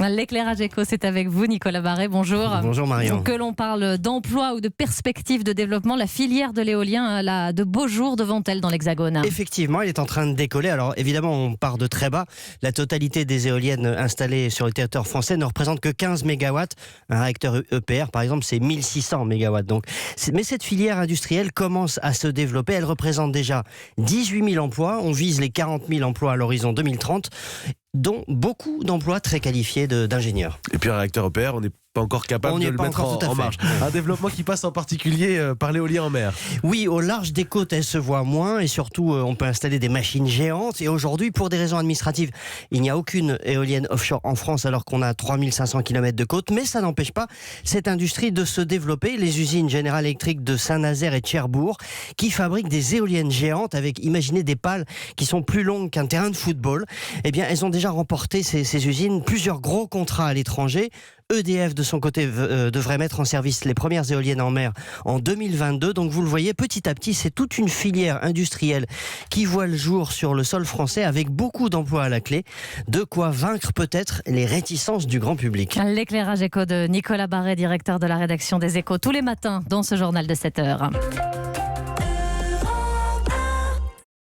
L'éclairage éco, c'est avec vous, Nicolas Barret. Bonjour. Bonjour Marion. Que l'on parle d'emploi ou de perspectives de développement, la filière de l'éolien a de beaux jours devant elle dans l'Hexagone. Effectivement, elle est en train de décoller. Alors évidemment, on part de très bas. La totalité des éoliennes installées sur le territoire français ne représente que 15 mégawatts. Un réacteur EPR, par exemple, c'est 1600 mégawatts. Mais cette filière industrielle commence à se développer. Elle représente déjà 18 000 emplois. On vise les 40 000 emplois à l'horizon 2030, dont beaucoup d'emplois très qualifiés d'ingénieurs. Et puis un réacteur EPR, on n'est pas encore capable de le mettre en marche. Un développement qui passe en particulier par l'éolien en mer. Oui, au large des côtes, elle se voit moins et surtout, on peut installer des machines géantes. Et aujourd'hui, pour des raisons administratives, il n'y a aucune éolienne offshore en France alors qu'on a 3500 km de côte. Mais ça n'empêche pas cette industrie de se développer. Les usines General Electric de Saint-Nazaire et de Cherbourg qui fabriquent des éoliennes géantes avec, imaginez, des pales qui sont plus longues qu'un terrain de football. Eh bien, elles ont déjà remporté, ces usines, plusieurs gros contrats à l'étranger. EDF, de son côté, devrait mettre en service les premières éoliennes en mer en 2022. Donc vous le voyez, petit à petit, c'est toute une filière industrielle qui voit le jour sur le sol français avec beaucoup d'emplois à la clé. De quoi vaincre peut-être les réticences du grand public. L'éclairage éco de Nicolas Barret, directeur de la rédaction des Échos, tous les matins dans ce journal de 7h.